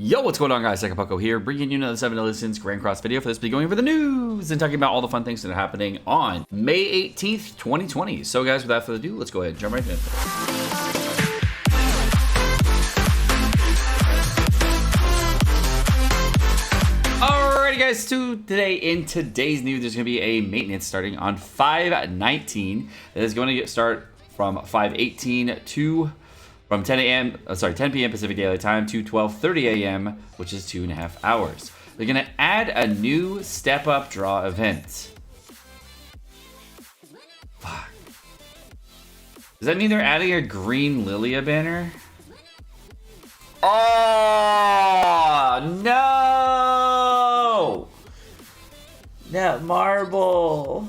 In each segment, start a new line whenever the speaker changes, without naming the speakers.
Yo, what's going on, guys? Sekapoko here, bringing you another 7 Listens Grand Cross video. For this, be going over the news and talking about all the fun things that are happening on May 18th, 2020. So, guys, without further ado, let's go ahead and jump right in. Alrighty, guys, today in today's news, there's going to be a maintenance starting on 5/19. That is going to start from 5/18 to from 10 p.m. Pacific Daylight Time to 12:30 a.m., which is 2.5 hours. They're going to add a new step-up draw event. Fuck. Does that mean they're adding a green Lilia banner? Oh, no! That marble.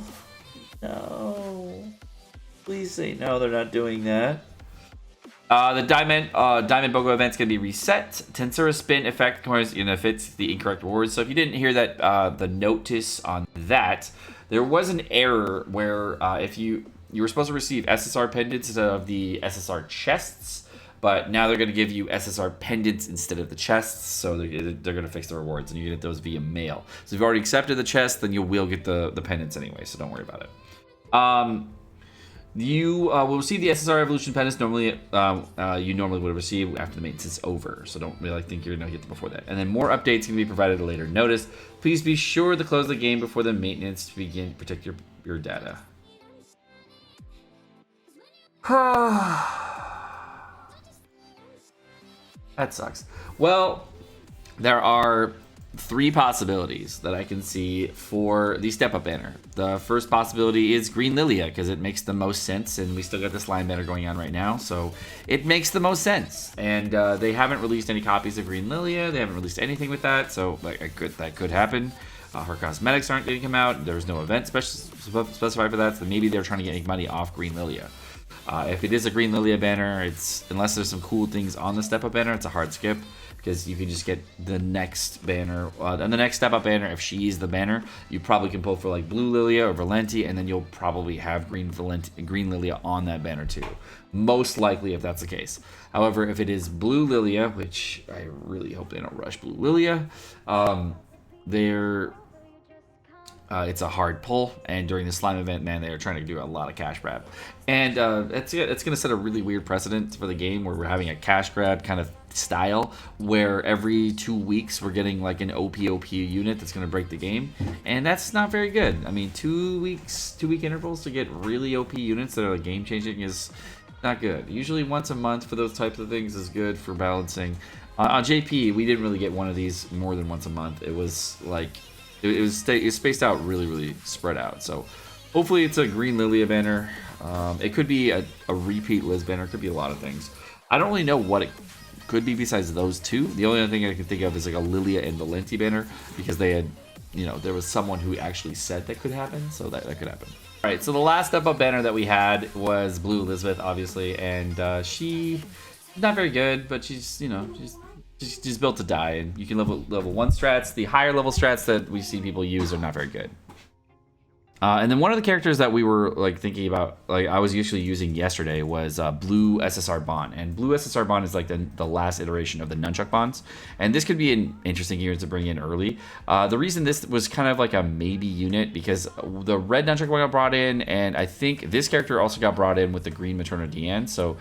No. Please say no, they're not doing that. The Diamond Bogo event's going to be reset. Tensura spin effect comes in if it's the incorrect rewards. So if you didn't hear that, the notice on that, there was an error where if you were supposed to receive SSR pendants instead of the SSR chests, but now they're going to give you SSR pendants instead of the chests. So they're going to fix the rewards, and you get those via mail. So if you've already accepted the chest, then you will get the pendants anyway. So don't worry about it. You will receive the SSR Evolution pendants normally you normally would receive after the maintenance is over, so don't really think you're going to get them before that. And then more updates can be provided at a later notice. Please be sure to close the game before the maintenance to begin to protect your data. That sucks. Well, there are 3 possibilities that I can see for the step-up banner. The first possibility is Green Lilia, because it makes the most sense, and we still got the slime banner going on right now, so it makes the most sense. And they haven't released any copies of Green Lilia. They haven't released anything with that, so that could happen. Her cosmetics aren't going to come out. There's no event specified for that, so maybe they're trying to get money off Green Lilia. If it is a Green Lilia banner, unless there's some cool things on the step-up banner, it's a hard skip, because you can just get the next banner, and the next step-up banner, if she's the banner, you probably can pull for like Blue Lilia or Valenti, and then you'll probably have Green Lilia on that banner too. Most likely, if that's the case. However, if it is Blue Lilia, which I really hope they don't rush Blue Lilia, it's a hard pull, and during the slime event, man, they are trying to do a lot of cash grab, and it's going to set a really weird precedent for the game where we're having a cash grab kind of style where every 2 weeks we're getting like an OP unit that's going to break the game, and that's not very good. I mean, 2 week intervals to get really OP units that are like game changing is not good. Usually once a month for those types of things is good for balancing. On JP, we didn't really get one of these more than once a month. It was like it was spaced out really spread out. So hopefully it's a Green Lilia banner. It could be a repeat Liz banner. It could be a lot of things. I don't really know what it could be besides those two. The only other thing I can think of is like a Lilia and Valenti banner, because they had, there was someone who actually said that could happen, so that could happen. All right, so the last step-up banner that we had was Blue Elizabeth, obviously, and she's not very good, but she's built to die, and you can level 1 strats. The higher level strats that we see people use are not very good. And then one of the characters that we were like thinking about, like I was usually using yesterday, was Blue SSR Bond. And Blue SSR Bond is like the last iteration of the Nunchuck Bonds. And this could be an interesting unit to bring in early. The reason this was kind of like a maybe unit, because the red Nunchuck one got brought in, and I think this character also got brought in with the green Materna DN. So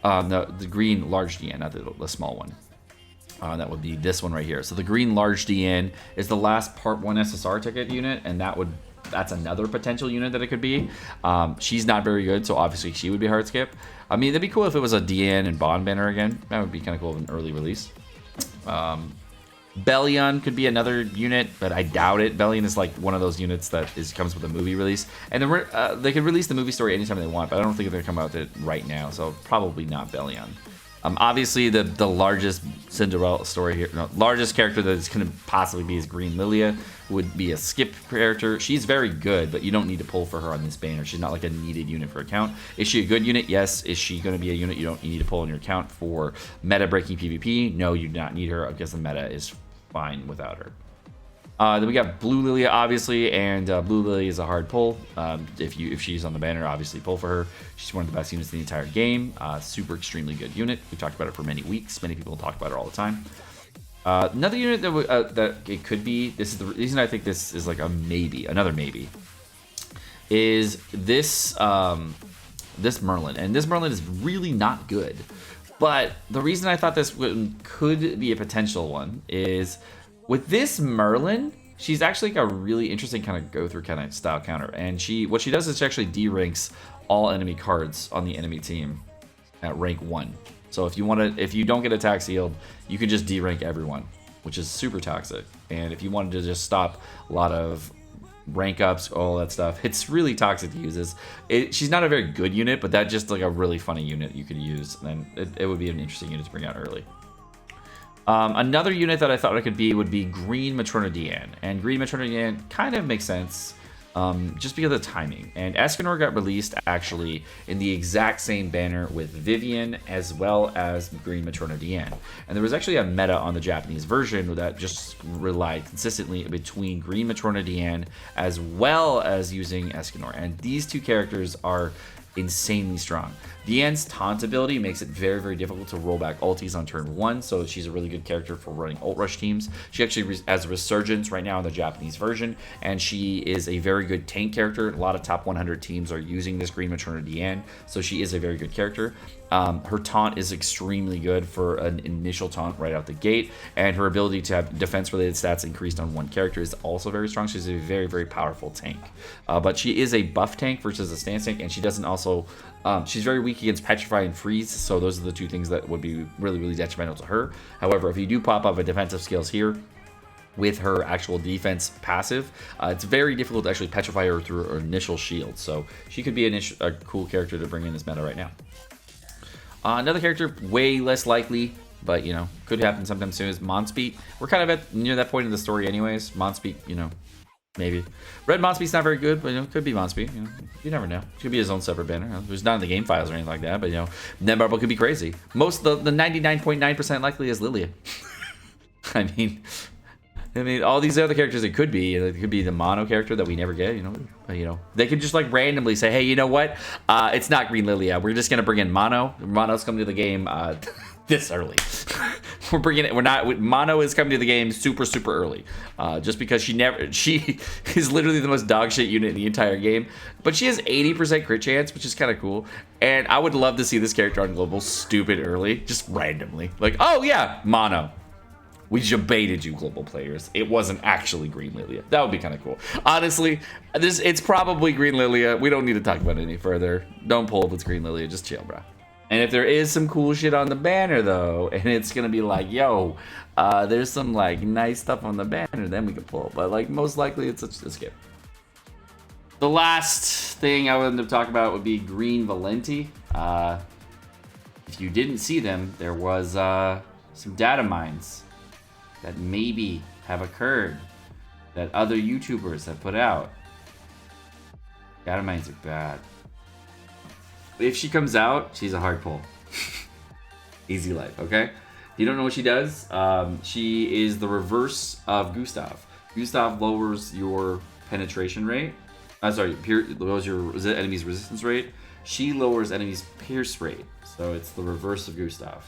the green large DN, not the small one. That would be this one right here. So the green large DN is the last part 1 SSR ticket unit, and that's another potential unit that it could be. She's not very good, so obviously she would be hard skip. I mean, that'd be cool if it was a DN and Bond banner again. That would be kind of cool of an early release. Bellion could be another unit, but I doubt it. Bellion is like one of those units that comes with a movie release, and then they could release the movie story anytime they want, but I don't think they're gonna come out with it right now, so probably not Bellion. Obviously, the largest Cinderella story here, largest character that is going to possibly be is Green Lilia, would be a skip character. She's very good, but you don't need to pull for her on this banner. She's not like a needed unit for account. Is she a good unit? Yes. Is she going to be a unit you need to pull on your account for meta-breaking PvP? No, you do not need her, because the meta is fine without her. Then we got Blue Lilia, obviously, and Blue Lilia is a hard pull. If she's on the banner, obviously pull for her. She's one of the best units in the entire game. Super extremely good unit. We talked about it for many weeks. Many people talk about her all the time. Another unit that it could be, this is the reason I think this is like a maybe, another maybe, is this this Merlin. And this Merlin is really not good. But the reason I thought this could be a potential one is with this Merlin, she's actually like a really interesting kind of go-through kind of style counter. And what she does is she actually de-ranks all enemy cards on the enemy team at rank 1. So if you don't get attack sealed, you can just de-rank everyone, which is super toxic. And if you wanted to just stop a lot of rank ups, all that stuff, it's really toxic to use this. She's not a very good unit, but that's just like a really funny unit you could use, and it would be an interesting unit to bring out early. Another unit that I thought it could be would be Green Matrona Diane, and Green Matrona Diane kind of makes sense just because of the timing. And Escanor got released actually in the exact same banner with Vivian as well as Green Matrona Diane. And there was actually a meta on the Japanese version that just relied consistently between Green Matrona Diane as well as using Escanor. And these two characters are insanely strong. Diane's taunt ability makes it very, very difficult to roll back ultis on turn 1, so she's a really good character for running ult rush teams. She actually has a resurgence right now in the Japanese version, and she is a very good tank character. A lot of top 100 teams are using this Green Matrona Diane, so she is a very good character. Her taunt is extremely good for an initial taunt right out the gate, and her ability to have defense-related stats increased on one character is also very strong. She's a very, very powerful tank. But she is a buff tank versus a stance tank, and she doesn't also... she's very weak against Petrify and Freeze, so those are the two things that would be really, really detrimental to her. However, if you do pop up a defensive skills here, with her actual defense passive, it's very difficult to actually petrify her through her initial shield. So she could be a cool character to bring in this meta right now. Another character way less likely, but you know, could happen sometime soon, is Monspeet. We're kind of near that point in the story anyways. Monspeet, you know, maybe. Red Monspeet's not very good, but you know, could be Monspeet. You know, you never know. It could be his own separate banner. There's not in the game files or anything like that, but you know, Netmarble could be crazy. Most the 99.9% likely is Lilia. I mean, all these other characters it could be. It could be the mono character that we never get. You know, they could just like randomly say, "Hey, you know what? It's not Green Lilia. We're just gonna bring in mono. Mono's coming to the game this early. We're bringing it. We're not. Mono is coming to the game super early, just because she is literally the most dog shit unit in the entire game. But she has 80% crit chance, which is kind of cool. And I would love to see this character on global stupid early, just randomly. Like, oh yeah, mono. We baited you, global players. It wasn't actually Green Lilia. That would be kind of cool. Honestly, it's probably Green Lilia. We don't need to talk about it any further. Don't pull if it's Green Lilia. Just chill, bro. And if there is some cool shit on the banner, though, and it's going to be like, yo, there's some, like, nice stuff on the banner, then we can pull. But, like, most likely it's a skip. The last thing I would end up talking about would be Green Valenti. If you didn't see them, there was some data mines that maybe have occurred that other YouTubers have put out. Data mines are bad. If she comes out, she's a hard pull. Easy life, okay? If you don't know what she does, she is the reverse of Gustav. Gustav lowers your penetration rate. Lowers your enemy's resistance rate. She lowers enemy's pierce rate. So it's the reverse of Gustav.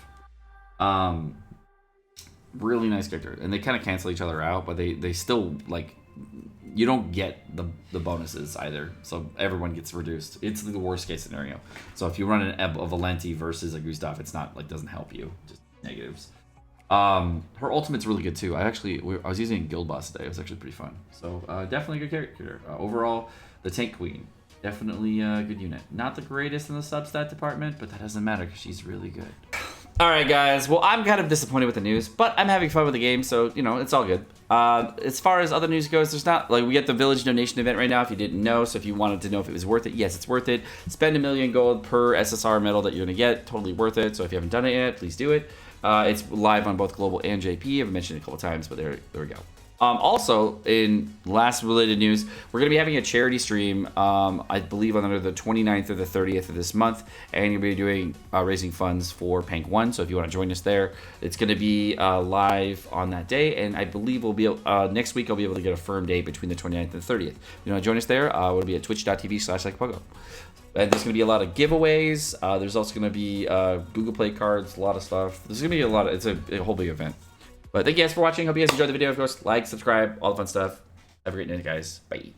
Really nice character, and they kind of cancel each other out, but they still, like, you don't get the bonuses either, so everyone gets reduced. It's the worst case scenario. So if you run a Valenti versus a Gustav, it's not like, doesn't help you, just negatives. Her ultimate's really good too. I was using Guild Boss today. It was actually pretty fun. So definitely a good character. Overall, the Tank Queen, definitely a good unit. Not the greatest in the substat department, but that doesn't matter because she's really good. Alright guys, well I'm kind of disappointed with the news, but I'm having fun with the game, so you know, it's all good. As far as other news goes, there's not, like, we get the village donation event right now if you didn't know, so if you wanted to know if it was worth it, yes, it's worth it. Spend 1 million gold per SSR medal that you're going to get, totally worth it, so if you haven't done it yet, please do it. It's live on both Global and JP, I've mentioned it a couple times, but there we go. Also, in last related news, we're going to be having a charity stream, I believe on either the 29th or the 30th of this month, and you'll be doing raising funds for Pank 1, so if you want to join us there, it's going to be live on that day, and I believe we'll be next week I'll be able to get a firm date between the 29th and the 30th. If you want to join us there, we'll be at twitch.tv/Sekapoko. And there's going to be a lot of giveaways, there's also going to be Google Play cards, a lot of stuff. There's going to be it's a whole big event. But thank you guys for watching. Hope you guys enjoyed the video. Of course, like, subscribe, all the fun stuff. Have a great night, guys. Bye.